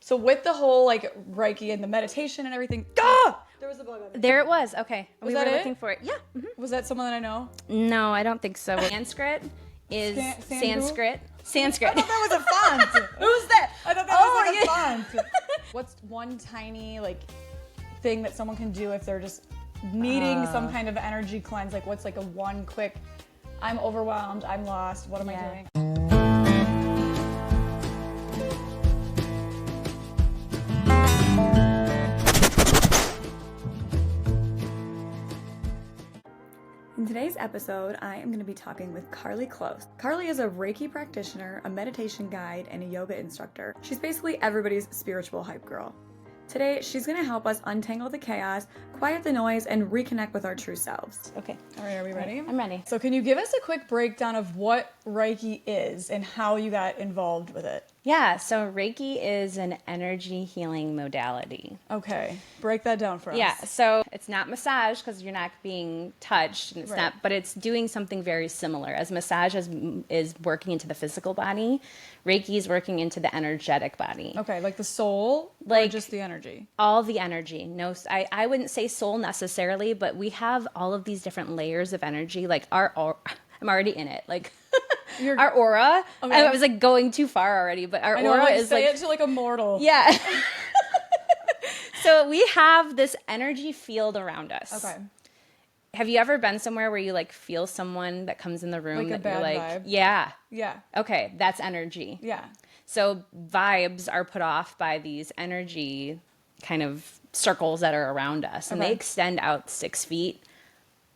So with the whole like Reiki and the meditation and everything, there was a bug on it. There it was. Okay. Was that looking for it. Yeah. Mm-hmm. Was that someone that I know? No, I don't think so. Sanskrit is Sanskrit. Sanskrit. I thought that was a font. Who's that? I thought that was like a font. What's one tiny like thing that someone can do if they're just needing some kind of energy cleanse? Like what's like a one quick, I'm overwhelmed, I'm lost, what am I doing? In today's episode, I am going to be talking with Carly Clos. Carly is a Reiki practitioner, a meditation guide, and a yoga instructor. She's basically everybody's spiritual hype girl. Today, she's going to help us untangle the chaos, quiet the noise, and reconnect with our true selves. Okay. All right, are we ready? I'm ready. So can you give us a quick breakdown of what Reiki is and how you got involved with it? Yeah, so Reiki is an energy healing modality. Okay, break that down for us. Yeah, so it's not massage because you're not being touched, and it's Right. not, but it's doing something very similar. As massage is working into the physical body, Reiki is working into the energetic body. Okay, like the soul, Like or just the energy? All the energy. No, I wouldn't say soul necessarily, but we have all of these different layers of energy. Like I'm already in it. Like our aura. Okay. I was like going too far already, but our I know, aura like, is say like it to like a mortal. yeah. So we have this energy field around us. Okay. Have you ever been somewhere where you like feel someone that comes in the room Like a that you're bad like, vibe? yeah, Yeah. okay, that's energy. Yeah. So vibes are put off by these energy kind of circles that are around us, and they extend out 6 feet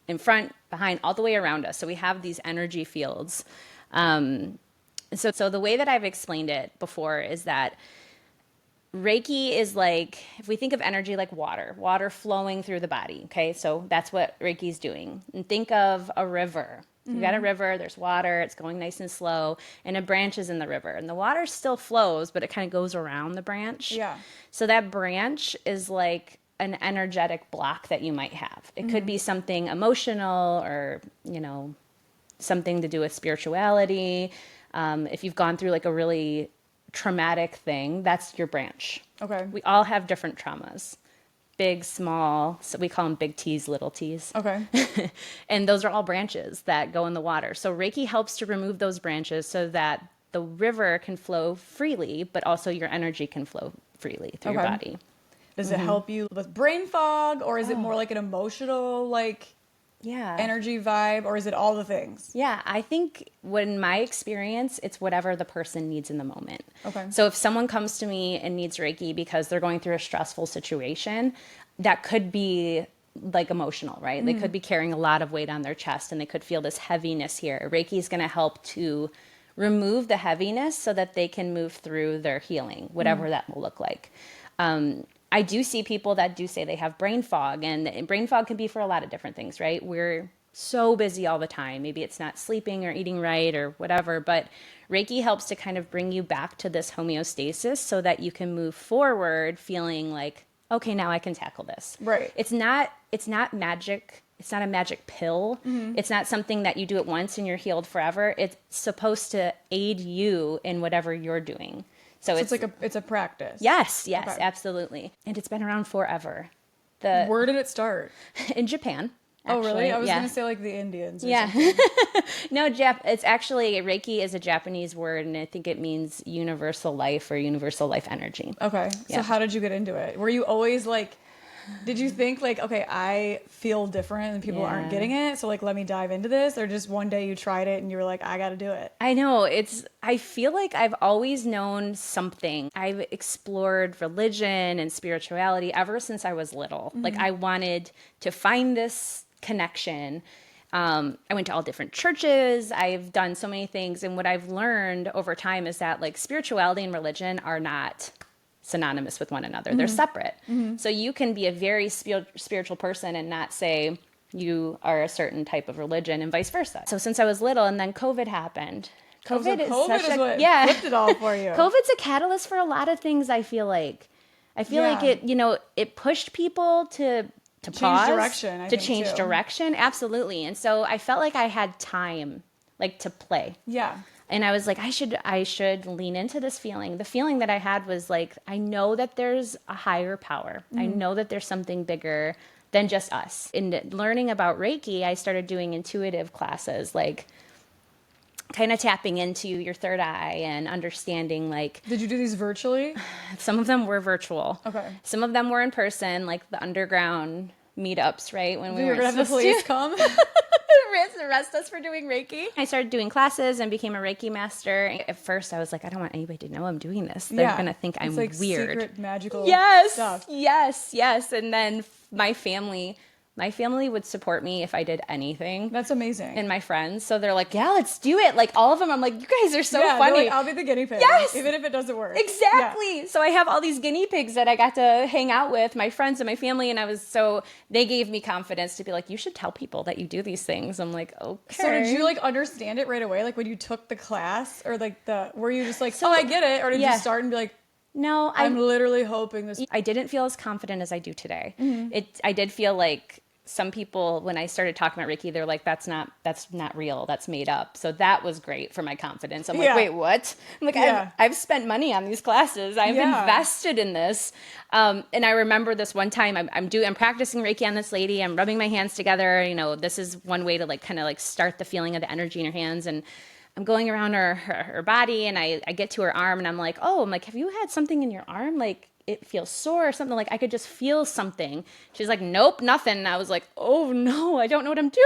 in front, behind, all the way around us. So we have these energy fields. So the way that I've explained it before is that Reiki is like, if we think of energy like water flowing through the body, okay? So that's what Reiki is doing. And think of a river. You got a river, there's water, it's going nice and slow, and it branches in the river. And the water still flows, but it kind of goes around the branch. Yeah. So that branch is like an energetic block that you might have. It could be something emotional or, something to do with spirituality. If you've gone through like a really traumatic thing, that's your branch. Okay. We all have different traumas. Big, small, so we call them big T's, little T's. Okay. And those are all branches that go in the water. So Reiki helps to remove those branches so that the river can flow freely, but also your energy can flow freely through your body. Does it help you with brain fog, or is it more like an emotional, like, energy vibe, or is it all the things? Yeah, I think in my experience, it's whatever the person needs in the moment. Okay. So if someone comes to me and needs Reiki because they're going through a stressful situation, that could be like emotional, right? They could be carrying a lot of weight on their chest and they could feel this heaviness here. Reiki is going to help to remove the heaviness so that they can move through their healing, whatever that will look like. I do see people that do say they have brain fog, and brain fog can be for a lot of different things, right? We're so busy all the time. Maybe it's not sleeping or eating right or whatever, but Reiki helps to kind of bring you back to this homeostasis so that you can move forward feeling like, okay, now I can tackle this. Right. It's not magic. It's not a magic pill. It's not something that you do it once and you're healed forever. It's supposed to aid you in whatever you're doing. So it's like it's a practice. Yes, Okay. absolutely. And it's been around forever. Where did it start? In Japan. Oh, really? actually. I was Yeah. going to say like the Indians. Or Yeah. something. No, it's actually, Reiki is a Japanese word, and I think it means universal life or universal life energy. Okay. Yeah. So how did you get into it? Were you always like, did you think like, okay, I feel different and people aren't getting it, so like let me dive into this? Or just one day you tried it and you were like, I got to do it? I know, I feel like I've always known something. I've explored religion and spirituality ever since I was little. Like I wanted to find this connection. I went to all different churches. I've done so many things. And what I've learned over time is that like spirituality and religion are not synonymous with one another. They're separate. So you can be a very spiritual person and not say you are a certain type of religion, and vice versa. So since I was little, and then COVID happened. COVID is what flipped it all for you. COVID's a catalyst for a lot of things, I feel like. I feel like it pushed people to pause, direction, I think, change too. direction. Absolutely. And so I felt like I had time, like, to play. Yeah. And I was like, I should lean into this feeling. The feeling that I had was like, I know that there's a higher power. I know that there's something bigger than just us. In learning about Reiki, I started doing intuitive classes, like kind of tapping into your third eye and understanding, like, Did you do these virtually? some of them were virtual. Okay. Some of them were in person, like the underground meetups, right? When we You're were going to have the police come? arrest us for doing Reiki. I started doing classes and became a Reiki master. At first, I was like, I don't want anybody to know I'm doing this. They're going to think I'm like weird. Secret magical stuff. Yes. And then my family would support me if I did anything. That's amazing. And my friends. So they're like, yeah, let's do it. Like all of them, I'm like, you guys are so they're funny. like, I'll be the guinea pig. Yes. Even if it doesn't work. Exactly. Yeah. So I have all these guinea pigs that I got to hang out with, my friends and my family. And they gave me confidence to be like, you should tell people that you do these things. I'm like, okay. So did you like understand it right away? Like when you took the class or like were you just like, I get it? Or did you start and be like, no, I'm literally hoping this. I didn't feel as confident as I do today. Mm-hmm. I did feel like some people, when I started talking about Reiki, they're like, that's not real. That's made up. So that was great for my confidence. I'm like, wait, what? I'm like, I've spent money on these classes. I've invested in this. And I remember this one time I'm practicing Reiki on this lady. I'm rubbing my hands together. You know, this is one way to like, kind of like start the feeling of the energy in your hands. And I'm going around her body and I get to her arm and I'm like, have you had something in your arm? Like, it feels sore or something. Like I could just feel something. She's like, nope, nothing. And I was like, oh no, I don't know what I'm doing.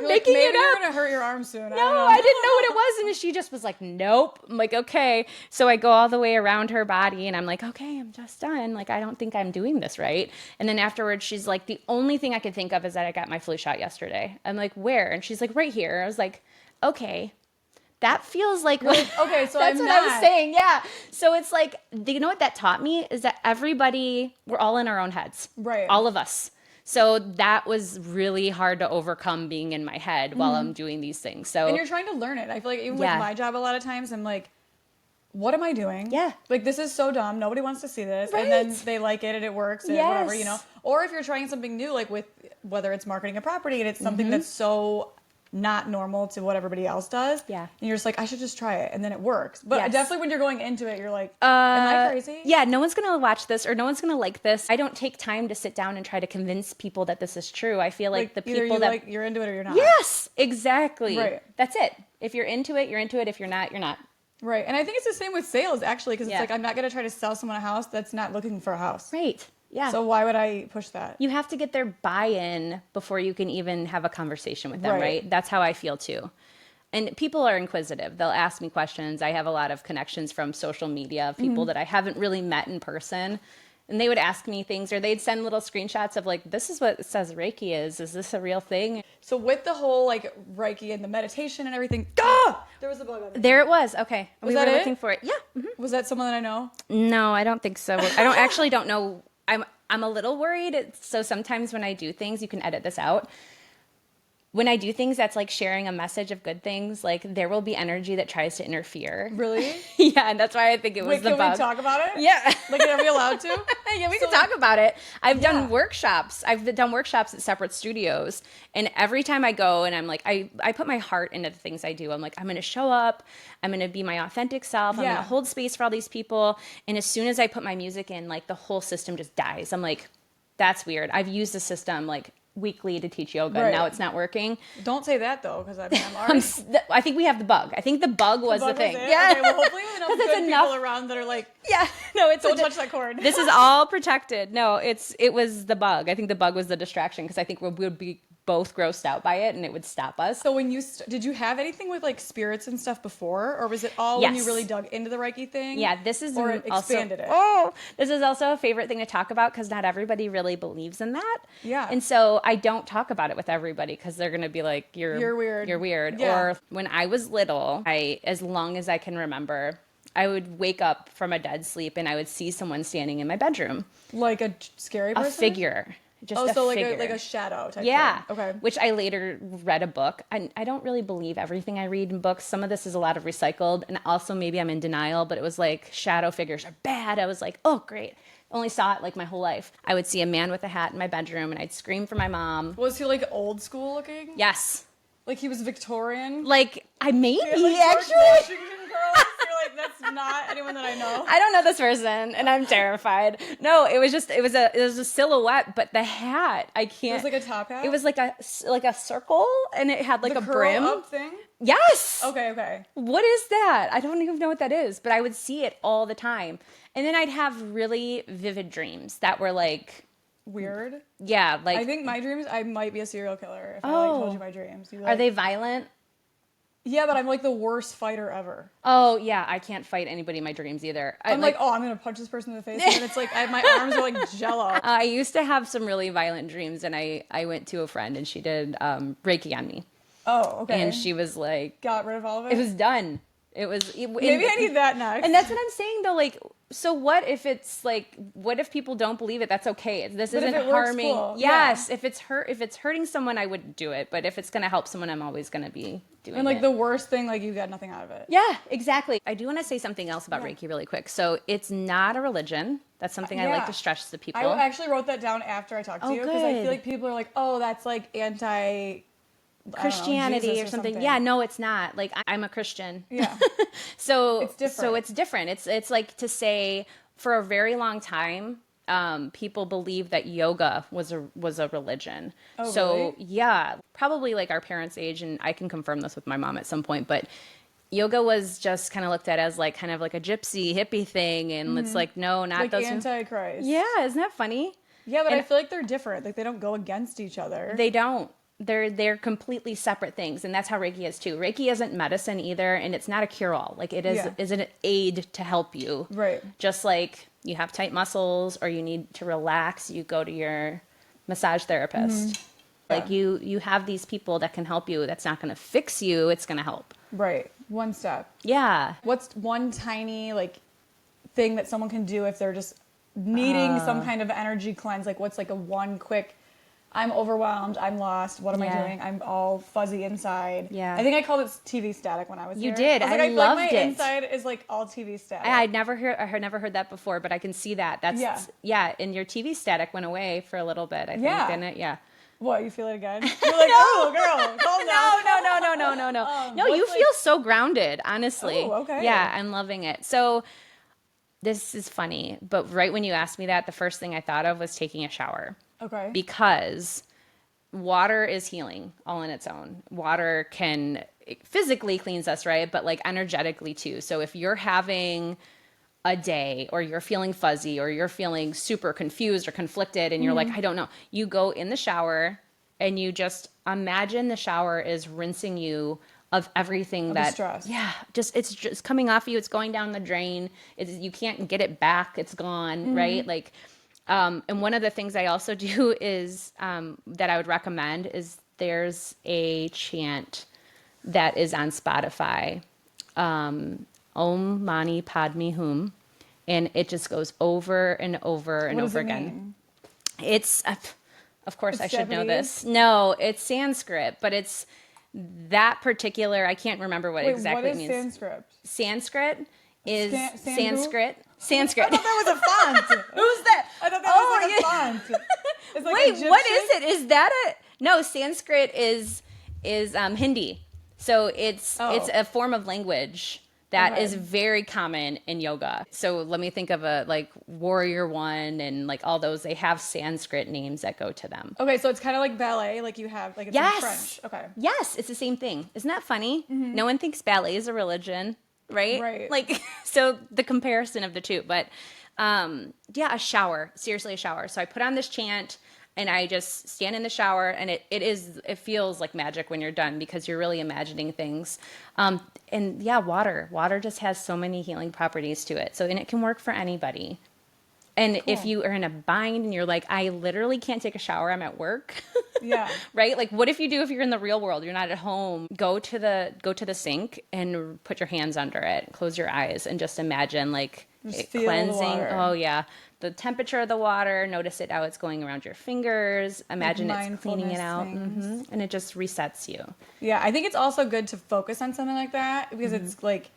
I'm making it up. Maybe you're going to hurt your arm soon. No, I didn't know what it was. And she just was like, nope. I'm like, okay. So I go all the way around her body and I'm like, okay, I'm just done. Like, I don't think I'm doing this right. And then afterwards, she's like, the only thing I could think of is that I got my flu shot yesterday. I'm like, where? And she's like, right here. I was like, okay. That feels like okay, so that's what I was saying. Yeah. So it's like, you know what that taught me is that we're all in our own heads. Right. All of us. So that was really hard to overcome being in my head while I'm doing these things. So and you're trying to learn it. I feel like even with my job, a lot of times I'm like, what am I doing? Yeah. Like, this is so dumb. Nobody wants to see this. Right. And then they like it and it works and whatever, you know. Or if you're trying something new, like with whether it's marketing a property and it's something that's so not normal to what everybody else does. Yeah. And you're just like, I should just try it. And then it works. But definitely when you're going into it, you're like, am I crazy? Yeah, no one's going to watch this or no one's going to like this. I don't take time to sit down and try to convince people that this is true. I feel like the people that... you're into it or you're not. Yes, exactly. Right. That's it. If you're into it, you're into it. If you're not, you're not. Right. And I think it's the same with sales, actually, because it's like, I'm not going to try to sell someone a house that's not looking for a house. Right. Yeah. So why would I push that? You have to get their buy-in before you can even have a conversation with them, right? That's how I feel too. And people are inquisitive. They'll ask me questions. I have a lot of connections from social media of people that I haven't really met in person. And they would ask me things or they'd send little screenshots of like, this is what it says Reiki is. Is this a real thing? So with the whole like Reiki and the meditation and everything, there was a bug on there. There it was. Okay. Was that looking for it. Yeah. Mm-hmm. Was that someone that I know? No, I don't think so. Don't know. I'm a little worried. So sometimes when I do things, you can edit this out. When I do things that's like sharing a message of good things, like there will be energy that tries to interfere. Really? Yeah, and that's why I think it was the bug. Can we talk about it? Yeah. Like, are we allowed to? Yeah, we can talk about it. I've done workshops. I've done workshops at separate studios. And every time I go and I'm like, I put my heart into the things I do. I'm like, I'm going to show up. I'm going to be my authentic self. I'm going to hold space for all these people. And as soon as I put my music in, like the whole system just dies. I'm like, that's weird. I've used the system like weekly to teach yoga. Right. Now it's not working. Don't say that though, because I'm already... I think we have the bug. I think the bug was the thing. Yeah. Okay, well, hopefully we have good people around that are like, don't touch that cord. This is all protected. No, it was the bug. I think the bug was the distraction because I think we would be both grossed out by it and it would stop us. So when you did you have anything with like spirits and stuff before, or was it all when you really dug into the Reiki thing? Yeah, this is or it expanded it. Oh, this is also a favorite thing to talk about because not everybody really believes in that. Yeah, and so I don't talk about it with everybody because they're gonna be like, "You're weird. You're weird." Yeah. Or when I was little, as long as I can remember, I would wake up from a dead sleep and I would see someone standing in my bedroom, like a scary person? A figure. Just so figure. like a shadow type thing. Okay. Which I later read a book. I don't really believe everything I read in books. Some of this is a lot of recycled, and also maybe I'm in denial, but it was like shadow figures are bad. I was like, oh, great. Only saw it like my whole life. I would see a man with a hat in my bedroom, and I'd scream for my mom. Was he like old school looking? Yes. Like he was Victorian? Like, I maybe, He had, like, actually. George Washington curls? You're like, that's not anyone that I know. I don't know this person, and I'm terrified. No, it was a silhouette, but the hat, I can't. It was like a top hat? It was like a circle, and it had like the a curl brim. up thing? Yes. Okay. What is that? I don't even know what that is, but I would see it all the time. And then I'd have really vivid dreams that were like weird. Yeah, like I think my dreams, I might be a serial killer if I like told you my dreams. Are they violent? Yeah, but I'm like the worst fighter ever. Oh yeah, I can't fight anybody in my dreams either. I'm like, I'm gonna punch this person in the face, and it's like my arms are like jello. I used to have some really violent dreams, and I went to a friend, and she did Reiki on me. Oh, okay. And she was like, got rid of all of it. It was done. Maybe I need that next. And that's what I'm saying though. Like, so what if it's like, what if people don't believe it? That's okay. This isn't harming. Cool. Yes, yeah. If it's hurting someone, I wouldn't do it. But if it's gonna help someone, I'm always gonna be doing it. And like the worst thing, like you got nothing out of it. Yeah, exactly. I do want to say something else about Reiki really quick. So it's not a religion. That's something I like to stress to people. I actually wrote that down after I talked to you because I feel like people are like, oh, that's like anti. Christianity or something. Yeah, no, it's not. Like I'm a Christian. Yeah. So it's different. So it's different. It's like to say for a very long time, people believed that yoga was a religion. Oh, so really? Yeah, probably like our parents' age, and I can confirm this with my mom at some point, but yoga was just kind of looked at as like kind of like a gypsy hippie thing, and it's like no, not like those Antichrist. Yeah, isn't that funny? Yeah, but I feel like they're different. Like they don't go against each other. They don't. They're completely separate things, and that's how Reiki is too. Reiki isn't medicine either, and it's not a cure-all. Like it is an aid to help you. Right. Just like you have tight muscles or you need to relax, you go to your massage therapist. Mm-hmm. Like you have these people that can help you. That's not going to fix you. It's going to help. Right. One step. Yeah. What's one tiny like thing that someone can do if they're just needing some kind of energy cleanse? Like what's like a one quick, I'm overwhelmed, I'm lost, what am I doing? I'm all fuzzy inside. Yeah. I think I called it TV static when I was You here. did. I loved feel like my it. inside is like all TV static. I had never heard that before, but I can see that. That's and your TV static went away for a little bit, I think, didn't it? Yeah. What, you feel it again? You're like, oh, girl, calm down. No. No, you feel so grounded, honestly. Oh, okay. Yeah, I'm loving it. So this is funny, but right when you asked me that, the first thing I thought of was taking a shower. Okay. Because water is healing all on its own. Water physically cleans us, right? But like energetically too. So if you're having a day or you're feeling fuzzy or you're feeling super confused or conflicted and you're like, I don't know, you go in the shower and you just imagine the shower is rinsing you of everything that stress. Yeah, it's just coming off you. It's going down the drain. You can't get it back. It's gone, right? Like, and one of the things I also do is that I would recommend is there's a chant that is on Spotify, Om Mani Padme Hum, and it just goes over and over and over again. Mean? It's, of course, I should know Japanese? this. No, it's Sanskrit, but it's that particular. I can't remember what exactly it means. What is Sanskrit? Sanskrit is Sanskrit. Sanskrit. I thought that was a font. Who's that? I thought that was like a font. It's like Wait, Egyptian? what is it? Is that No, Sanskrit is Hindi. So it's a form of language that is very common in yoga. So let me think of a like Warrior One and like all those. They have Sanskrit names that go to them. Okay, so it's kind of like ballet, like you have like it's in French. Okay. Yes, it's the same thing. Isn't that funny? Mm-hmm. No one thinks ballet is a religion, right? Right. Like so the comparison of the two, but a shower. Seriously, a shower. So I put on this chant. And I just stand in the shower, and it feels like magic when you're done because you're really imagining things. Water just has so many healing properties to it. And it can work for anybody. And if you are in a bind and you're like, I literally can't take a shower, I'm at work. Yeah. Right? Like what if you in the real world, you're not at home, go to the sink and put your hands under it, close your eyes and just imagine like it cleansing. Oh yeah. The temperature of the water, notice it how it's going around your fingers. Imagine it's cleaning it out. Mm-hmm. And it just resets you. Yeah, I think it's also good to focus on something like that because it's like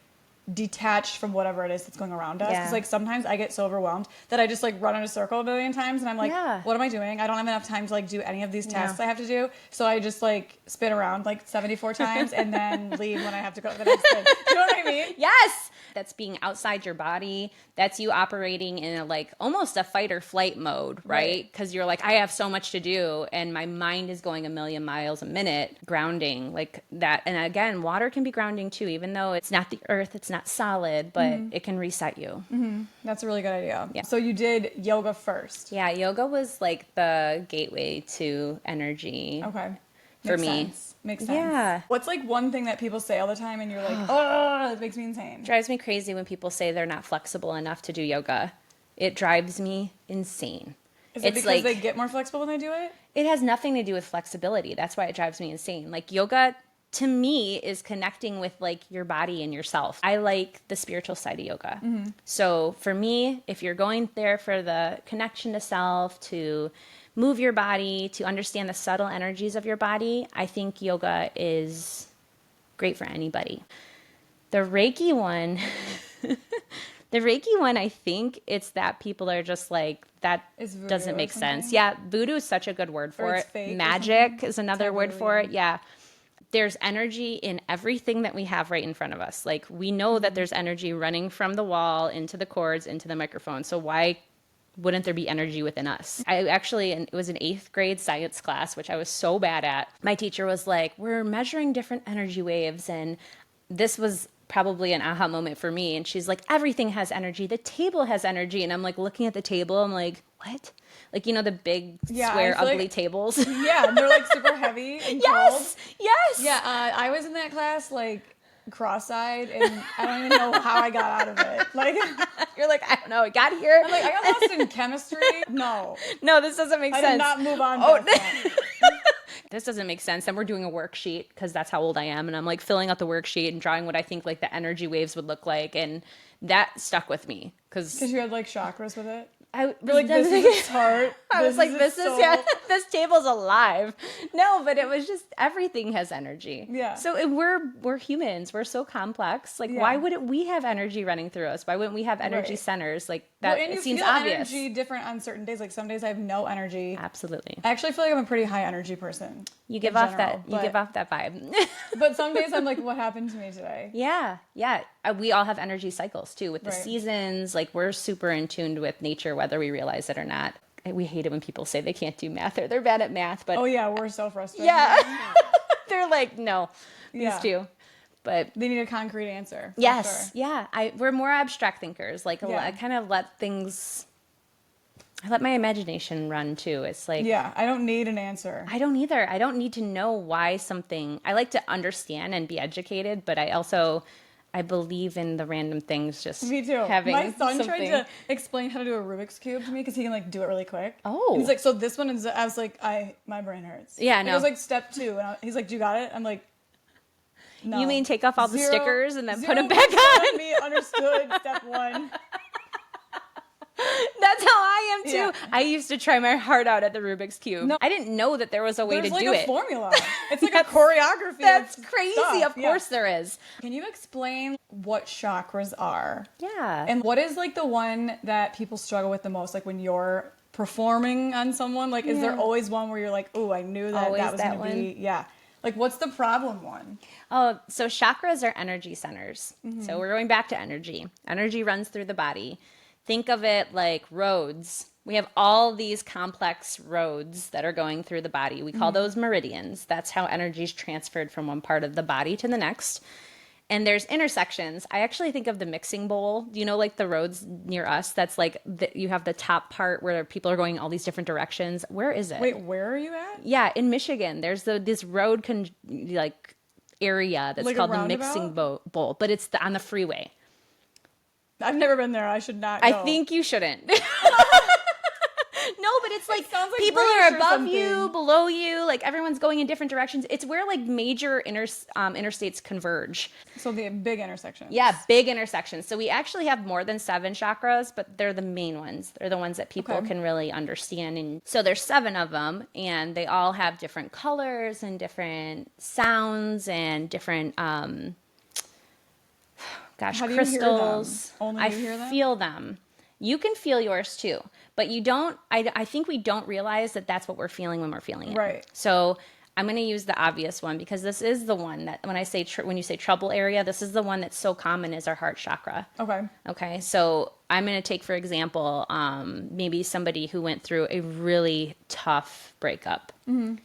detached from whatever it is that's going around us. Yeah. Because like sometimes I get so overwhelmed that I just like run in a circle a billion times and I'm like, Yeah. what am I doing? I don't have enough time to like do any of these tasks No. I have to do. So I just like spin around like 74 times and then leave when I have to go to the next thing. You know what I mean? Yes. That's being outside your body. That's you operating in a like almost a fight or flight mode, right? Because you're like, I have so much to do and my mind is going a million miles a minute. Grounding like that. And again, water can be grounding too, even though it's not the earth, it's not solid, but it can reset you. That's a really good idea. Yeah. So you did yoga first. Yeah, yoga was like the gateway to energy. Okay. For Makes me. sense. Makes sense. Yeah. What's like one thing that people say all the time and you're like, oh, it makes me insane? Drives me crazy when people say they're not flexible enough to do yoga. It drives me insane. Is it because they get more flexible when they do it? It has nothing to do with flexibility. That's why it drives me insane. Like yoga to me is connecting with like your body and yourself. I like the spiritual side of yoga. So for me, if you're going there for the connection to self, to move your body, to understand the subtle energies of your body, I think yoga is great for anybody. The Reiki one, I think it's that people are just like, that doesn't make sense. Yeah, voodoo is such a good word for it. Magic is another word for it. Yeah. There's energy in everything that we have right in front of us. Like we know that there's energy running from the wall into the cords, into the microphone. So why wouldn't there be energy within us? I actually, it was an 8th grade science class, which I was so bad at. My teacher was like, we're measuring different energy waves. And this was probably an aha moment for me. And she's like, everything has energy. The table has energy. And I'm like looking at the table. I'm like, what? Like, you know, the big square ugly tables. Yeah. And they're like super heavy and Yes. cold. Yes. Yeah. I was in that class like cross-eyed and I don't even know how I got out of it. Like you're like, I don't know, I got here. I'm like, I got lost in chemistry. No, this doesn't make sense. I did not move on. This doesn't make sense. And we're doing a worksheet because that's how old I am. And I'm like filling out the worksheet and drawing what I think like the energy waves would look like. And that stuck with me because you had like chakras with it. You're like, this is its heart. I was like, this table's alive. No, but it was just everything has energy. Yeah. So we're humans. We're so complex. Like, why wouldn't we have energy running through us? Why wouldn't we have energy centers? Like that and it seems feel obvious. Energy different on certain days. Like some days I have no energy. Absolutely. I actually feel like I'm a pretty high energy person. You give off that vibe. But some days I'm like, what happened to me today? Yeah. We all have energy cycles too with the seasons. Like we're super in tune with nature, whether we realize it or not. We hate it when people say they can't do math or they're bad at math. But oh yeah, we're so frustrated. Yeah. They're like, no, these two. But they need a concrete answer. Yes. Sure. Yeah. We're more abstract thinkers. Like I kind of let my imagination run too. It's like, I don't need an answer. I don't either. I don't need to know why something, I like to understand and be educated, but I believe in the random things just me too. Having my son something. tried to explain how to do a Rubik's Cube to me because he can like do it really quick. Oh. And he's like, so this one is, I was like, my brain hurts. Yeah, no. It was like step 2. And he's like, do you got it? I'm like, no. You mean take off all the stickers and then put them back on? Me understood step 1. That's how I am too. Yeah. I used to try my heart out at the Rubik's Cube. No, I didn't know that there was a way to do it. There's like a formula. It's like a choreography. That's crazy. Stuff. Of course there is. Can you explain what chakras are? Yeah. And what is like the one that people struggle with the most? Like when you're performing on someone, like is there always one where you're like, oh, I knew that always that was going to be, Like what's the problem one? Oh, so chakras are energy centers. Mm-hmm. So we're going back to energy. Energy runs through the body. Think of it like roads. We have all these complex roads that are going through the body. We call those meridians. That's how energy is transferred from one part of the body to the next. And there's intersections. I actually think of the mixing bowl. You know, like the roads near us? That's like, you have the top part where people are going all these different directions. Where is it? Wait, where are you at? Yeah, in Michigan. There's this road area that's like called the mixing bowl. But it's on the freeway. I've never been there. I should not go. I think you shouldn't. No, but it's like, like people are above you, below you, like everyone's going in different directions. It's where like major interstates converge. So the big intersections. Yeah, big intersections. So we actually have more than 7 chakras, but they're the main ones. They're the ones that people can really understand. And so there's 7 of them, and they all have different colors and different sounds and different gosh, How do you crystals. hear them? Only you hear them? I feel them. You can feel yours too, but you don't, I think we don't realize that that's what we're feeling when we're feeling it. Right. So I'm going to use the obvious one because this is the one that when I say, when you say trouble area, this is the one that's so common is our heart chakra. Okay. Okay. So I'm going to take, for example, maybe somebody who went through a really tough breakup. Mm-hmm.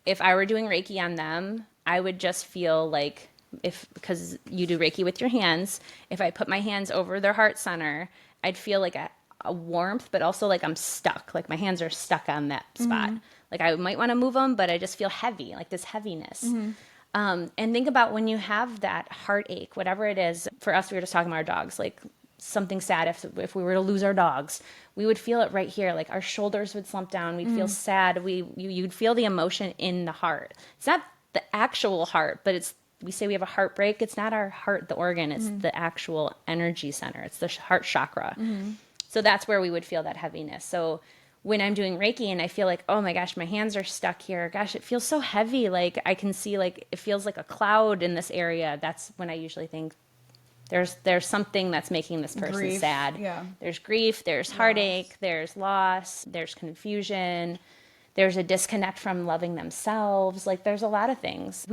If I were doing Reiki on them, I would just feel like because you do Reiki with your hands, if I put my hands over their heart center, I'd feel like a warmth, but also like I'm stuck. Like my hands are stuck on that spot. Mm-hmm. Like I might want to move them, but I just feel heavy, like this heaviness. Mm-hmm. And think about when you have that heartache, whatever it is. For us, we were just talking about our dogs, like something sad. If we were to lose our dogs, we would feel it right here. Like our shoulders would slump down. We'd feel sad. You'd feel the emotion in the heart. It's not the actual heart, but we say we have a heartbreak. It's not our heart, the organ. It's the actual energy center. It's the heart chakra. Mm-hmm. So that's where we would feel that heaviness. So when I'm doing Reiki and I feel like, oh my gosh, my hands are stuck here. Gosh, it feels so heavy. Like I can see like it feels like a cloud in this area. That's when I usually think there's something that's making this person sad. Yeah. There's grief, there's heartache, there's loss, there's confusion, there's a disconnect from loving themselves. Like there's a lot of things.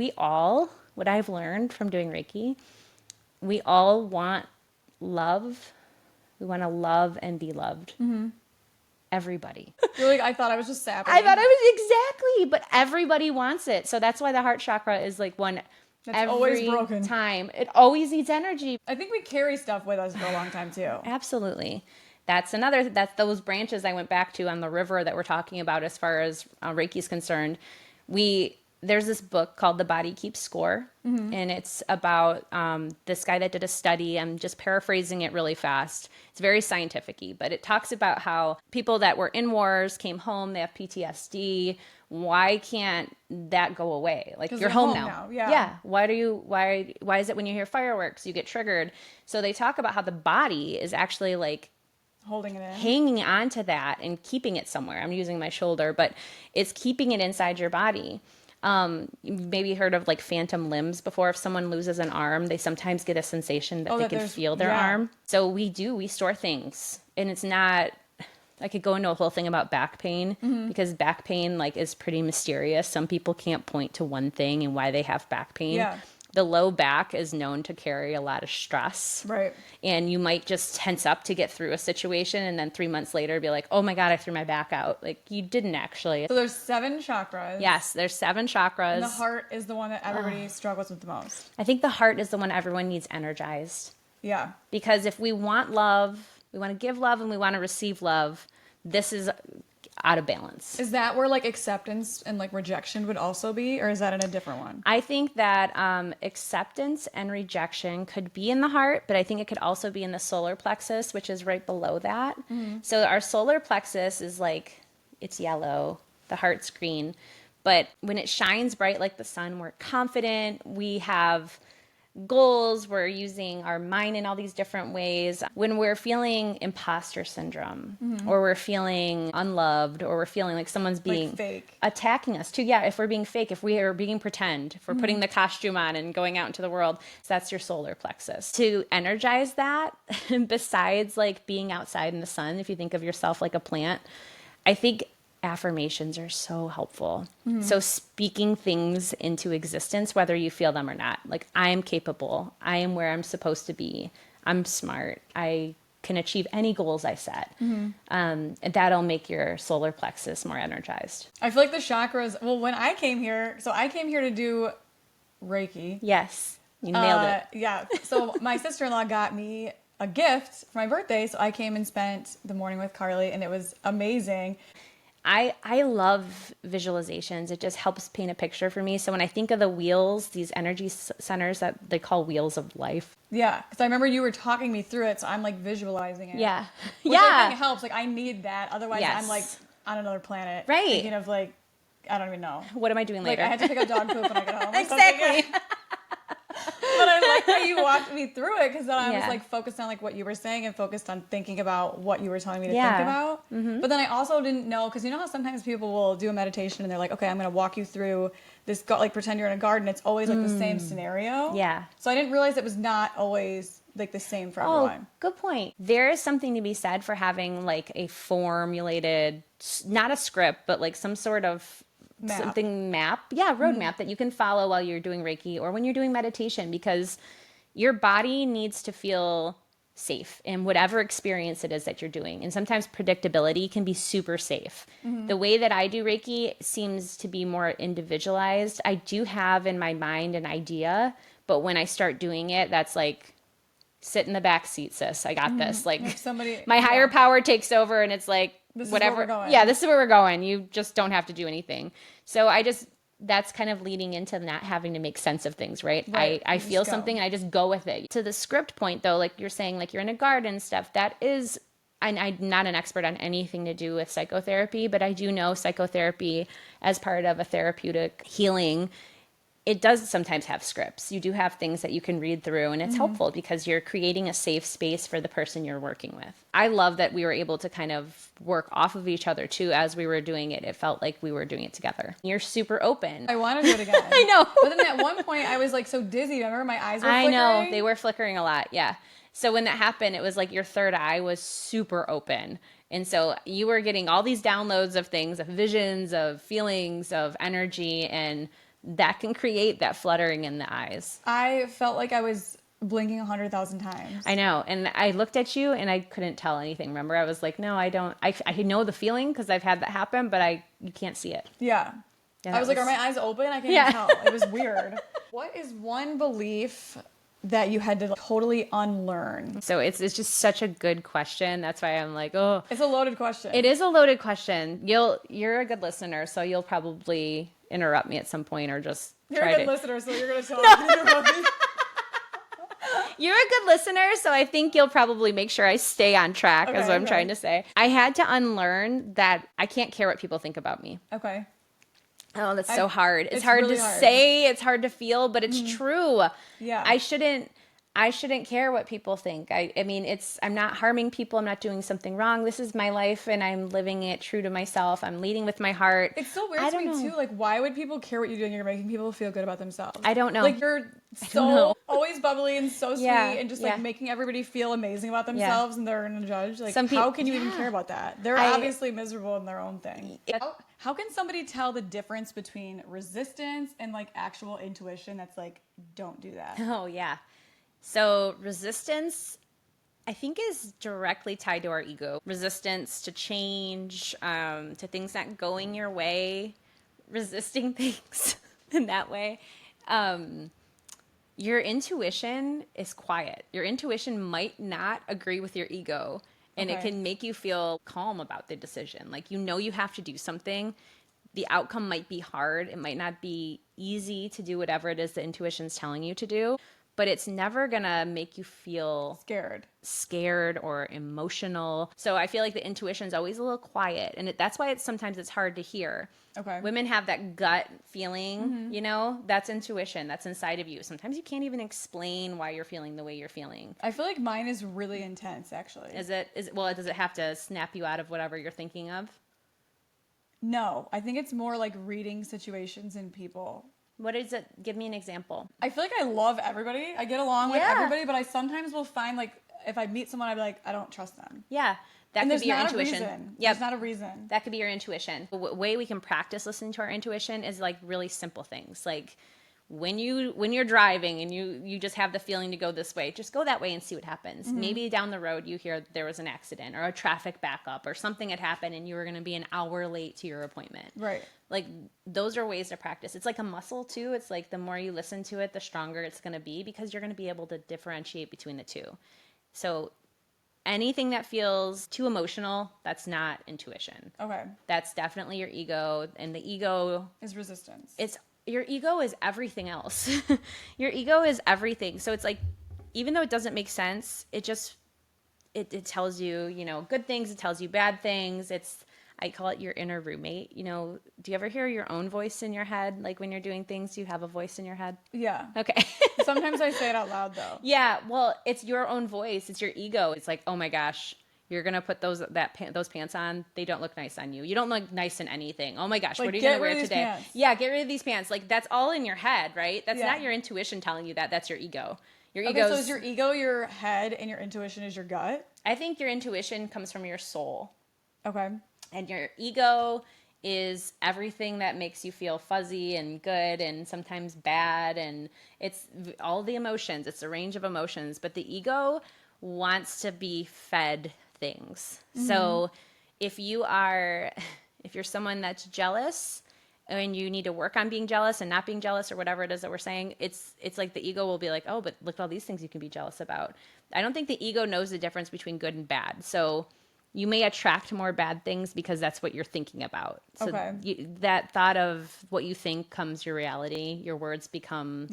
What I've learned from doing Reiki, we all want love. We want to love and be loved. Mm-hmm. Everybody. You're like, I thought I was just sapping. I thought I was exactly, but everybody wants it. So that's why the heart chakra is like one that's every always broken. Time. It always needs energy. I think we carry stuff with us for a long time too. Absolutely. That's those branches I went back to on the river that we're talking about as far as Reiki is concerned. There's this book called The Body Keeps Score, and it's about this guy that did a study. I'm just paraphrasing it really fast. It's very scientific-y, but it talks about how people that were in wars came home, they have PTSD. Why can't that go away? Like you're home now. Yeah. Why is it when you hear fireworks, you get triggered? So they talk about how the body is actually like holding it in, hanging on to that and keeping it somewhere. I'm using my shoulder, but it's keeping it inside your body. You've maybe heard of like phantom limbs before. If someone loses an arm, they sometimes get a sensation that they can feel their arm. So we store things, and it's not, I could go into a whole thing about back pain because back pain like is pretty mysterious. Some people can't point to one thing and why they have back pain. Yeah. The low back is known to carry a lot of stress. Right. And you might just tense up to get through a situation and then 3 months later be like, oh my God, I threw my back out. Like you didn't actually. So there's 7 chakras. Yes, there's 7 chakras. And the heart is the one that everybody struggles with the most. I think the heart is the one everyone needs energized. Yeah. Because if we want love, we want to give love and we want to receive love, this is out of balance. Is that where like acceptance and like rejection would also be, or is that in a different one? I think that acceptance and rejection could be in the heart, but I think it could also be in the solar plexus, which is right below that. Mm-hmm. So our solar plexus is like, it's yellow, the heart's green, but when it shines bright like the sun, we're confident, we have goals, we're using our mind in all these different ways. When we're feeling imposter syndrome, or we're feeling unloved, or we're feeling like someone's being like fake, attacking us too. Yeah, if we're being fake, if we are being pretend, if we're putting the costume on and going out into the world, so that's your solar plexus. To energize that, besides like being outside in the sun, if you think of yourself like a plant, I think affirmations are so helpful. So speaking things into existence, whether you feel them or not, like I am capable, I am where I'm supposed to be, I'm smart, I can achieve any goals I set. And that'll make your solar plexus more energized. I feel like the chakras, well, when I came here, so I came here to do Reiki. Yes, you nailed it. Yeah, so my sister-in-law got me a gift for my birthday, so I came and spent the morning with Carly, and it was amazing. I love visualizations. It just helps paint a picture for me. So when I think of the wheels, these energy centers that they call wheels of life. Yeah, because I remember you were talking me through it, so I'm like visualizing it. Yeah. Which I think helps. Like I need that. Otherwise I'm like on another planet. Right. Thinking of like, I don't even know. What am I doing later? Like I had to pick up dog poop when I get home. Exactly. But I like how you walked me through it, because then I was Yeah. like focused on like what you were saying and focused on thinking about what you were telling me to think Yeah. about. But then I also didn't know, because you know how sometimes people will do a meditation and they're like, okay, I'm going to walk you through this, like pretend you're in a garden. It's always like the same scenario. Yeah. So I didn't realize it was not always like the same for everyone. Good point. There is something to be said for having like a formulated, not a script, but like some sort of roadmap that you can follow while you're doing Reiki or when you're doing meditation, because your body needs to feel safe in whatever experience it is that you're doing. And sometimes predictability can be super safe. The way that I do Reiki seems to be more individualized. I do have in my mind an idea, but when I start doing it, that's like, sit in the back seat, sis. I got this. Like my higher power takes over, and it's like, This is whatever. where we're going. Yeah, this is where we're going. You just don't have to do anything. So that's kind of leading into not having to make sense of things, right? I feel something and I just go with it. To the script point though, like you're saying, like you're in a garden and stuff, that is, I'm not an expert on anything to do with psychotherapy, but I do know psychotherapy as part of a therapeutic healing, it does sometimes have scripts. You do have things that you can read through, and it's helpful because you're creating a safe space for the person you're working with. I love that we were able to kind of work off of each other too as we were doing it. It felt like we were doing it together. You're super open. I want to do it again. I know. But then at one point I was like so dizzy. Remember my eyes were flickering? I know. They were flickering a lot. Yeah. So when that happened, it was like your third eye was super open. And so you were getting all these downloads of things, of visions, of feelings, of energy, and that can create that fluttering in the eyes. I felt like I was blinking 100,000 times. I know. And I looked at you and I couldn't tell anything. Remember, I was like, no, I don't. I know the feeling because I've had that happen, but you can't see it. Yeah. I was like, are my eyes open? I can't even tell. It was weird. What is one belief that you had to totally unlearn? So it's just such a good question. That's why I'm like, oh. It's a loaded question. It is a loaded question. You're a good listener, so you'll probably interrupt me at some point or just You're try a good listener, so you're going to tell me to interrupt me. You're a good listener, so I think you'll probably make sure I stay on track, is what I'm trying to say. I had to unlearn that I can't care what people think about me. Okay. Oh, that's so hard. It's hard really to hard. say, it's hard to feel, but it's true. Yeah. I shouldn't care what people think. I mean, I'm not harming people. I'm not doing something wrong. This is my life and I'm living it true to myself. I'm leading with my heart. It's so weird to me too. Like, why would people care what you're doing? You're making people feel good about themselves. I don't know. Like, you're so always bubbly and so sweet and just like making everybody feel amazing about themselves and they're going to judge. Like, how can you even care about that? They're obviously miserable in their own thing. How can somebody tell the difference between resistance and like actual intuition that's like, don't do that? Oh, yeah. So resistance, I think, is directly tied to our ego. Resistance to change, to things not going your way, resisting things in that way. Your intuition is quiet. Your intuition might not agree with your ego, and it can make you feel calm about the decision. Like, you have to do something. The outcome might be hard. It might not be easy to do whatever it is the intuition's telling you to do. But it's never going to make you feel scared or emotional. So I feel like the intuition is always a little quiet. And that's why sometimes it's hard to hear. Okay. Women have that gut feeling, that's intuition. That's inside of you. Sometimes you can't even explain why you're feeling the way you're feeling. I feel like mine is really intense, actually. Does it have to snap you out of whatever you're thinking of? No, I think it's more like reading situations and people. What is it? Give me an example. I feel like I love everybody. I get along with everybody, but I sometimes will find like if I meet someone, I'd be like, I don't trust them. Yeah. That could be your intuition. There's not a reason. That could be your intuition. The way we can practice listening to our intuition is like really simple things. Like when you're driving and you just have the feeling to go this way, just go that way and see what happens. Mm-hmm. Maybe down the road you hear there was an accident or a traffic backup or something had happened and you were going to be an hour late to your appointment. Right. Like those are ways to practice. It's like a muscle too. It's like the more you listen to it, the stronger it's going to be because you're going to be able to differentiate between the two. So anything that feels too emotional, that's not intuition. Okay. That's definitely your ego, and the ego is resistance. Your ego is everything else. Your ego is everything. So it's like, even though it doesn't make sense, it tells you, good things. It tells you bad things. I call it your inner roommate. You know, do you ever hear your own voice in your head? Like when you're doing things, you have a voice in your head? Yeah. Okay. Sometimes I say it out loud though. Yeah, well, it's your own voice. It's your ego. It's like, oh my gosh, you're gonna put those pants on. They don't look nice on you. You don't look nice in anything. Oh my gosh, Like, what are you get gonna wear rid of these today? pants. Yeah, get rid of these pants. Like that's all in your head, right? That's Yeah. not your intuition telling you that. That's your ego. Your Okay, ego. so is your ego your head and your intuition is your gut? I think your intuition comes from your soul, Okay. and your ego is everything that makes you feel fuzzy and good and sometimes bad, and it's all the emotions. It's a range of emotions, but the ego wants to be fed things. So if you're someone that's jealous and you need to work on being jealous and not being jealous or whatever it is that we're saying, it's like the ego will be like, oh, but look at all these things you can be jealous about. I don't think the ego knows the difference between good and bad. So you may attract more bad things because that's what you're thinking about. So Okay. that thought of what you think comes your reality. Your words become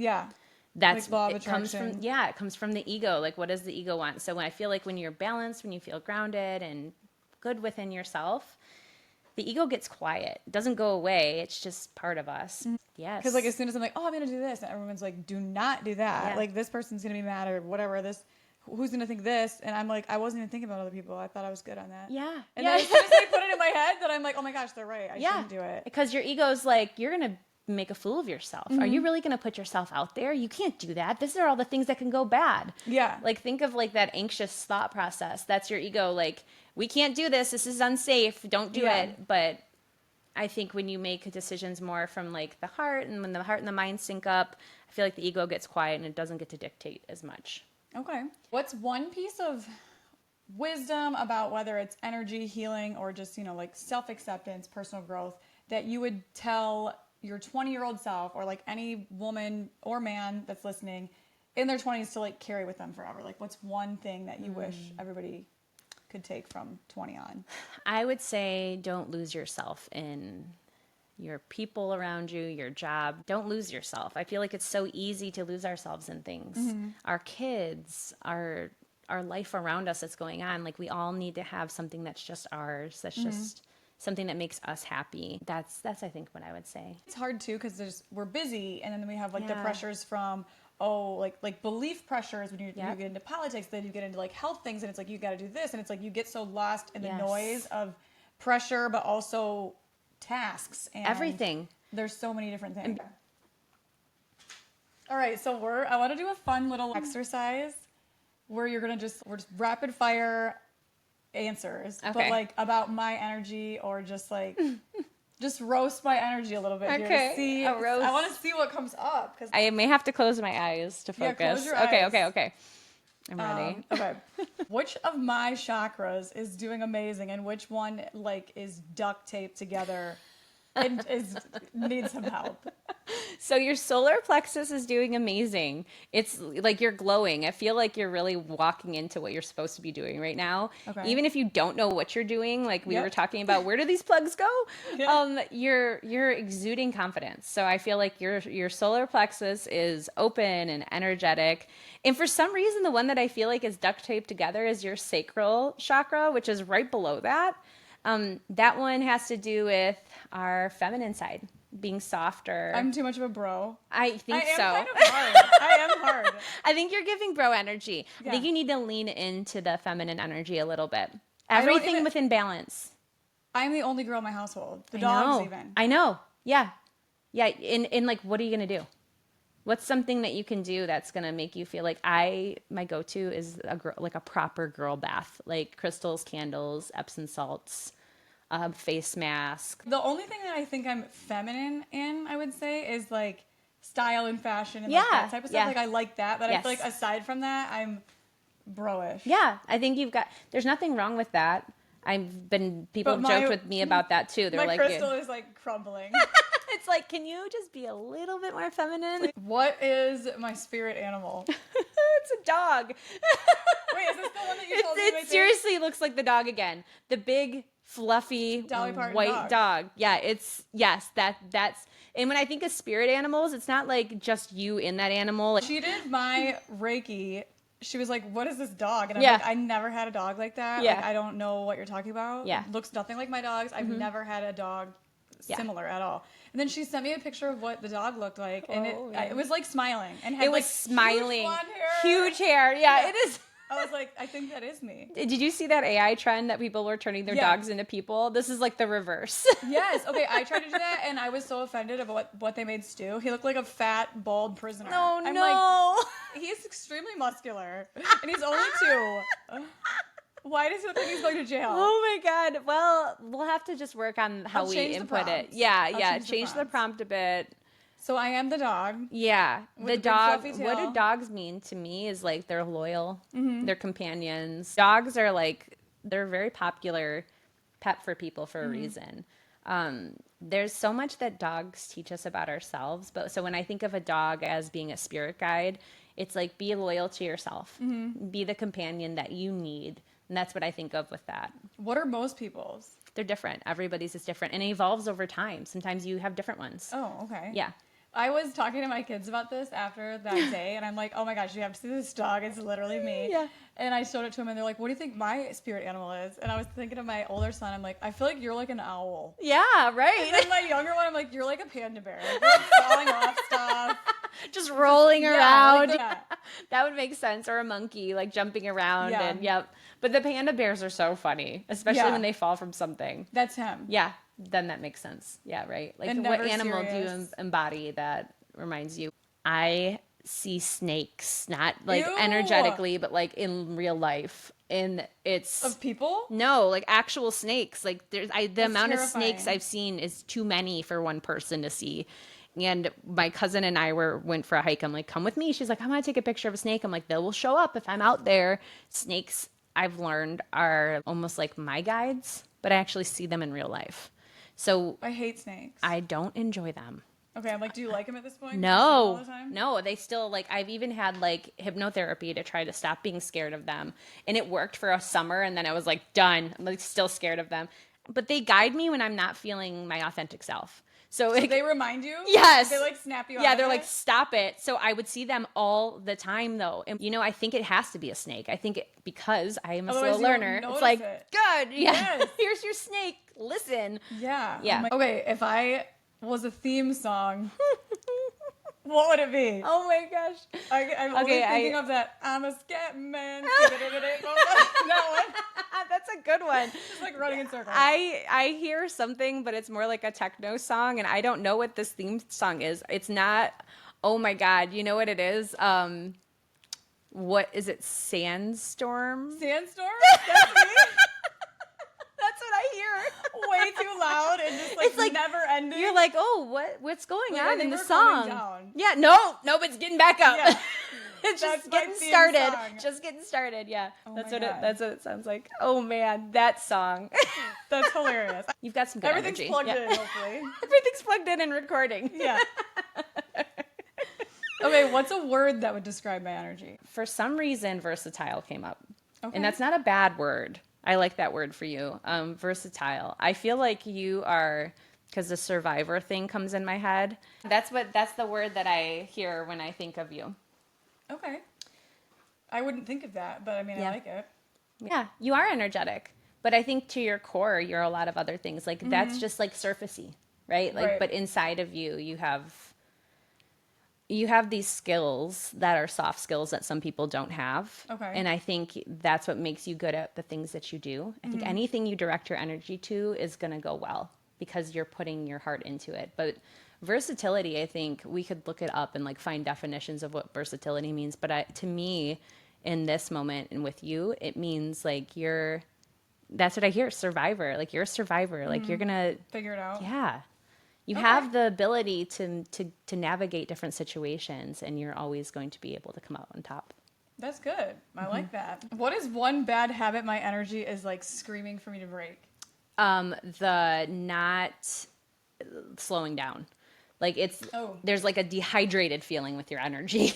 that's like law of it comes from attraction. it comes from the ego. Like what does the ego want? So when I feel like when you're balanced, when you feel grounded and good within yourself, the ego gets quiet. It doesn't go away. It's just part of us. Yes. Because like as soon as I'm like, oh, I'm gonna do this, and everyone's like, do not do that. Yeah. Like this person's gonna be mad or whatever. Who's gonna think this? And I'm like, I wasn't even thinking about other people. I thought I was good on that. Yeah. And then as soon as they put it in my head, that I'm like, oh my gosh, they're right. I shouldn't do it. Because your ego's like, you're going to make a fool of yourself. Are you really going to put yourself out there? You can't do that. These are all the things that can go bad. Yeah. Like think of like that anxious thought process. That's your ego. Like, we can't do this. This is unsafe. Don't do it. But I think when you make decisions more from like the heart, and when the heart and the mind sync up, I feel like the ego gets quiet and it doesn't get to dictate as much. Okay. What's one piece of wisdom about whether it's energy healing or just, like self-acceptance, personal growth, that you would tell your 20-year-old self, or like any woman or man that's listening in their 20s to like carry with them forever? Like what's one thing that you wish everybody could take from 20 on? I would say don't lose yourself in your people around you, your job. Don't lose yourself. I feel like it's so easy to lose ourselves in things. Our kids, our life around us that's going on. Like we all need to have something that's just ours. That's just something that makes us happy. That's I think what I would say. It's hard too because we're busy, and then we have like the pressures from like belief pressures when you get into politics, then you get into like health things, and it's like you got to do this, and it's like you get so lost in the noise of pressure, but also tasks and everything. There's so many different things. All right, so I want to do a fun little exercise where we're just rapid fire answers, but like about my energy, or just like just roast my energy a little bit here to see. A roast. I want to see what comes up, because I may have to close my eyes to focus. close your eyes. Okay. I'm ready. Okay. Which of my chakras is doing amazing, and which one like is duct taped together and needs some help? So your solar plexus is doing amazing. It's like you're glowing. I feel like you're really walking into what you're supposed to be doing right now. Okay. Even if you don't know what you're doing, like we Yep. were talking about, where do these plugs go? Yeah. You're exuding confidence. So I feel like your solar plexus is open and energetic. And for some reason, the one that I feel like is duct taped together is your sacral chakra, which is right below that. That one has to do with our feminine side, being softer. I'm too much of a bro. I think so. I am kind of hard. I am hard. I think you're giving bro energy. Yeah. I think you need to lean into the feminine energy a little bit. I don't Everything even- within balance. I'm the only girl in my household. The dogs even. I know. Yeah. Yeah. And like, what are you going to do? What's something that you can do that's going to make you feel like my go-to is a proper girl bath, like crystals, candles, Epsom salts, face mask. The only thing that I think I'm feminine in, I would say, is like style and fashion and like that type of stuff. Yeah. Like I like that, but I Yes. feel like aside from that, I'm bro-ish. Yeah. I think there's nothing wrong with that. People have joked with me about that too. They're My like, crystal is like crumbling. it's like, can you just be a little bit more feminine? What is my spirit animal? It's a dog. Wait, is this the one that you told me? It seriously looks like the dog again. The big, fluffy, Dolly Parton white dog. Yeah, that's. And when I think of spirit animals, it's not like just you in that animal. Like, She did my Reiki she was like, what is this dog? And I'm Yeah. like, I never had a dog like that. Yeah. Like, I don't know what you're talking about. Yeah. It looks nothing like my dogs. I've never had a dog similar at all. And then she sent me a picture of what the dog looked like, and it was like smiling and had It was like smiling, huge blonde hair. huge hair. Yeah, it is. I was like, I think that is me. Did you see that AI trend that people were turning their dogs into people? This is like the reverse. Yes. Okay, I tried to do that, and I was so offended about what they made Stu. He looked like a fat, bald prisoner. Oh, I'm no. like, he's extremely muscular, and he's only 2. Why does he look like he's going to jail? Oh my God. Well, we'll have to just work on how we input it. Yeah. Change the prompt a bit. So I am the dog. Yeah. With The big dog, fluffy what tail. do dogs mean to me is like they're loyal, they're companions. Dogs are like, they're a very popular pet for people for a reason. There's so much that dogs teach us about ourselves. But so when I think of a dog as being a spirit guide, it's like be loyal to yourself, be the companion that you need. And that's what I think of with that. What are most people's? They're different. Everybody's is different and it evolves over time. Sometimes you have different ones. Oh, okay. Yeah. I was talking to my kids about this after that day, and I'm like, oh my gosh, you have to see this dog. It's literally me. Yeah. And I showed it to them, and they're like, what do you think my spirit animal is? And I was thinking of my older son. I'm like, I feel like you're like an owl. Yeah, right. And then my younger one, I'm like, you're like a panda bear. Like, you're like falling off stuff. Just rolling Yeah, around. like that. That would make sense. Or a monkey, like jumping around. Yeah. And yep. But the panda bears are so funny, especially when they fall from something. That's him. Yeah. Then that makes sense. Yeah, right. Like And what never animal serious. do you embody that reminds you? I see snakes, not like Ew. energetically, but like in real life. And it's Of people? no, like actual snakes. Like the amount of terrifying. snakes I've seen is too many for one person to see. And my cousin and I went for a hike. I'm like, come with me. She's like, I want to take a picture of a snake. I'm like, they will show up if I'm out there. Snakes, I've learned, are almost like my guides, but I actually see them in real life. So I hate snakes. I don't enjoy them. Okay, I'm like, do you like him at this point? Do you see him all No, the time? no, they still like, I've even had like hypnotherapy to try to stop being scared of them. And it worked for a summer. And then I was like, done. I'm like still scared of them. But they guide me when I'm not feeling my authentic self. So They remind you? Yes. They like snap you out yeah, of they're it? like, stop it. So I would see them all the time though. And I think it has to be a snake. I think because I am a Otherwise slow you won't learner. It's notice like, it. good. Yeah. Yes. Here's your snake. Listen. Yeah. Yeah. I'm like, okay, if I was a theme song, what would it be? Oh my gosh. I'm only Okay, thinking of that. I'm a scat man. That one. That's a good one. Just like running in circles. I hear something, but it's more like a techno song, and I don't know what this theme song is. It's not. Oh my God, you know what it is? What is it? Sandstorm. Sandstorm? That's me? That's what I hear. Way too loud and just like, It's like never ending. You're like, oh, what's going Like, I on think in the we're calming song? down. Yeah, no, it's getting back up. Yeah. It's That's just my getting theme started. song. Just getting started. Yeah, Oh that's my what God. that's what it sounds like. Oh man, that song. That's hilarious. You've got some good Everything's energy. plugged Yeah. in, hopefully. Everything's plugged in and recording. Yeah. Okay, what's a word that would describe my energy? For some reason, versatile came up. Okay. And that's not a bad word. I like that word for you. Versatile. I feel like you are, because the survivor thing comes in my head. That's the word that I hear when I think of you. Okay. I wouldn't think of that, but I mean, Yeah. I like it. Yeah, you are energetic. But I think to your core, you're a lot of other things. Like that's just like surfacey, right? Like, Right. but inside of you, you have these skills that are soft skills that some people don't have. Okay. And I think that's what makes you good at the things that you do. I think anything you direct your energy to is going to go well because you're putting your heart into it. But versatility, I think we could look it up and like find definitions of what versatility means. But to me, in this moment and with you, it means like that's what I hear, survivor. Like you're a survivor. Like you're going to, Figure it out. yeah. You Okay. have the ability to navigate different situations, and you're always going to be able to come out on top. That's good. I Mm-hmm. like that. What is one bad habit my energy is like screaming for me to break? The not slowing down. Like there's like a dehydrated feeling with your energy.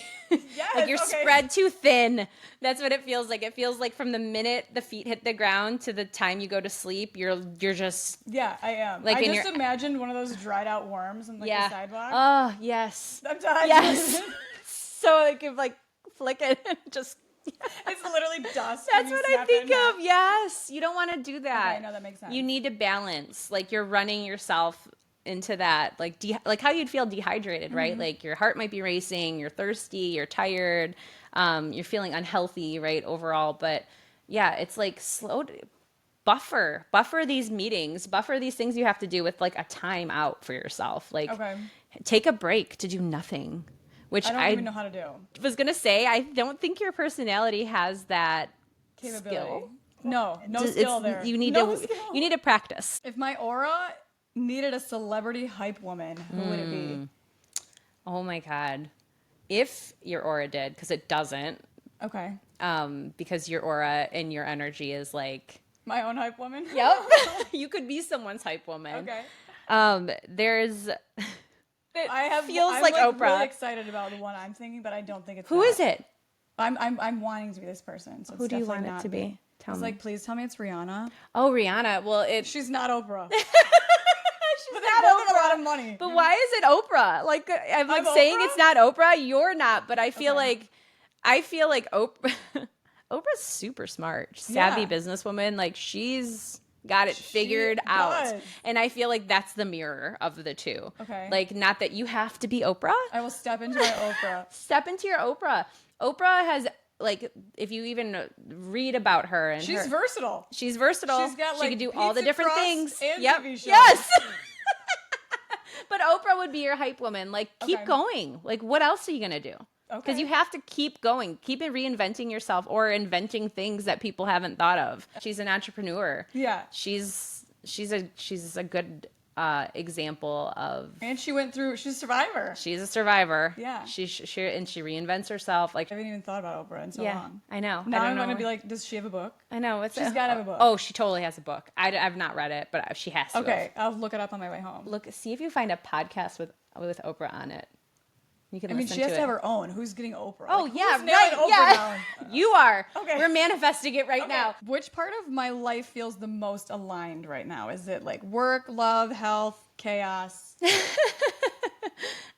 Yes, like you're okay. spread too thin. That's what it feels like. It feels like from the minute the feet hit the ground to the time you go to sleep, you're just Yeah, I am. Like I in just your- imagined one of those dried out worms on like yeah. the sidewalk. Oh yes, I'm done. yes. So I could like flick it and just It's literally dust. That's what I think of. Yes. You don't want to do that. Okay, no, that makes sense. You need to balance. Like you're running yourself into that, like how you'd feel dehydrated, right? Like your heart might be racing, you're thirsty, you're tired, you're feeling unhealthy, right? Overall. But yeah, it's like buffer these meetings, buffer these things you have to do with like a time out for yourself. Like take a break to do nothing. Which I don't even know how to do. Was going to say, I don't think your personality has that capability. Skill. No skill there. You need to practice. If my aura needed a celebrity hype woman, who would it be? Oh my God. If your aura did, because it doesn't. Okay. Because your aura and your energy is like... My own hype woman? Yep. You could be someone's hype woman. Okay. There's... I'm like Oprah. Really excited about the one I'm thinking, but I don't think it's Who is it? I'm wanting to be this person. So who do you want it to be? Tell me. Like, please tell me it's Rihanna. Oh, Rihanna. Well, she's not Oprah. She's not Oprah. A lot of money. But why is it Oprah? Like I'm saying Oprah? It's not Oprah. You're not. But I feel like Oprah. Oprah's super smart, savvy businesswoman. Like she's got it figured out. And I feel like that's the mirror of the two. Okay. Like, not that you have to be Oprah. I will step into my Oprah. Step into your Oprah. Oprah has, like, if you even read about her. And she's versatile. She's versatile. She's got, she can do all the different things. And TV shows. Yes. But Oprah would be your hype woman. Like, keep going. Like, what else are you going to do? Because you have to keep going, keep reinventing yourself or inventing things that people haven't thought of. She's an entrepreneur. Yeah, she's a good example of. And she's a survivor. She's a survivor. Yeah, she reinvents herself. Like I haven't even thought about Oprah in so long. I know. Now I'm going to be like, does she have a book? I know. She's got to have a book. Oh, she totally has a book. I've not read it, but she has to. Okay, I'll look it up on my way home. See if you find a podcast with Oprah on it. She has to have her own. Who's getting Oprah? Oh, like, yeah, right. Oprah now? You are. Okay. We're manifesting it right now. Which part of my life feels the most aligned right now? Is it like work, love, health, chaos?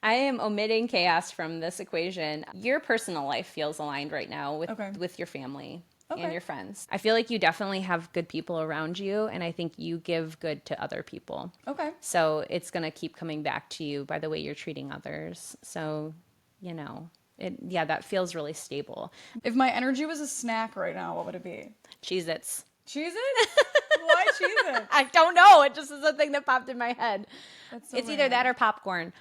I am omitting chaos from this equation. Your personal life feels aligned right now with your family. And your friends. I feel like you definitely have good people around you, and I think you give good to other people. Okay. So it's going to keep coming back to you by the way you're treating others. So, that feels really stable. If my energy was a snack right now, what would it be? Cheez-Its. Cheez-Its? Why Cheez-Its? I don't know. It just is a thing that popped in my head. It's either that or popcorn.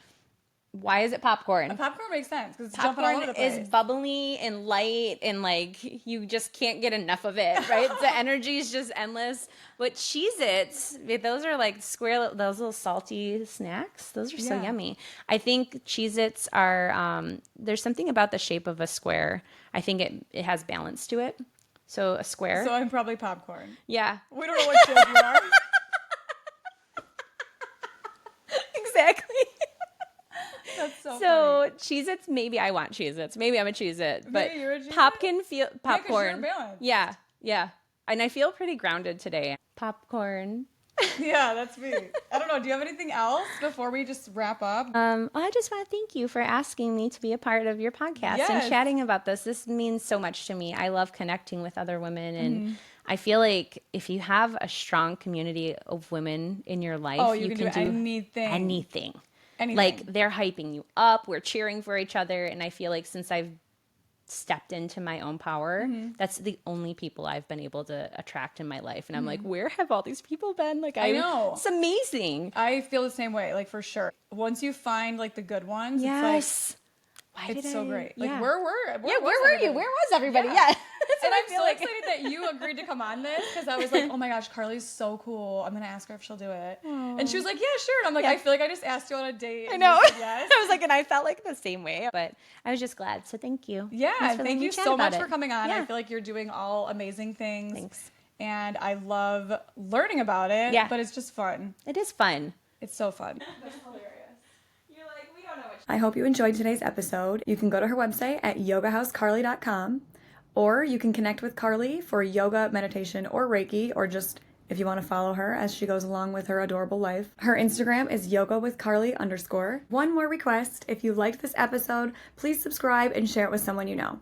Why is it popcorn? Popcorn makes sense because it's jumping all over the place. Is bubbly and light and like you just can't get enough of it, right? The energy is just endless. But Cheez-Its, those are like those little salty snacks. Those are so yummy. I think Cheez-Its are, there's something about the shape of a square. I think it has balance to it. So a square. So I'm probably popcorn. Yeah. We don't know what shape you are. Exactly. That's so funny. Cheez-Its, maybe I want Cheez-Its. Maybe I'm a Cheez-It. But maybe you're a Cheez-It? Popcorn. Yeah. And I feel pretty grounded today. Popcorn. Yeah, that's me. I don't know. Do you have anything else before we just wrap up? I just want to thank you for asking me to be a part of your podcast and chatting about this. This means so much to me. I love connecting with other women, and I feel like if you have a strong community of women in your life, you can do anything. Like they're hyping you up, we're cheering for each other, and I feel like since I've stepped into my own power, that's the only people I've been able to attract in my life. And I'm like, where have all these people been? Like I know. It's amazing. I feel the same way, like for sure. Once you find like the good ones, it's like it's so great. Like where were you? Where was everybody? Yeah. And I'm so excited that you agreed to come on this because I was like, oh my gosh, Carly's so cool. I'm gonna ask her if she'll do it. Aww. And she was like, yeah, sure. And I'm like, I feel like I just asked you on a date. I know. Yes. I was like, and I felt like the same way, but I was just glad. So thank you. Yeah, thank you so much for coming on. Yeah. I feel like you're doing all amazing things. Thanks. And I love learning about it. Yeah. But it's just fun. It is fun. It's so fun. That's hilarious. I hope you enjoyed today's episode. You can go to her website at yogahousecarly.com, or you can connect with Carly for yoga, meditation, or Reiki, or just if you want to follow her as she goes along with her adorable life. Her Instagram is yogawithcarly_. One more request. If you liked this episode, please subscribe and share it with someone you know.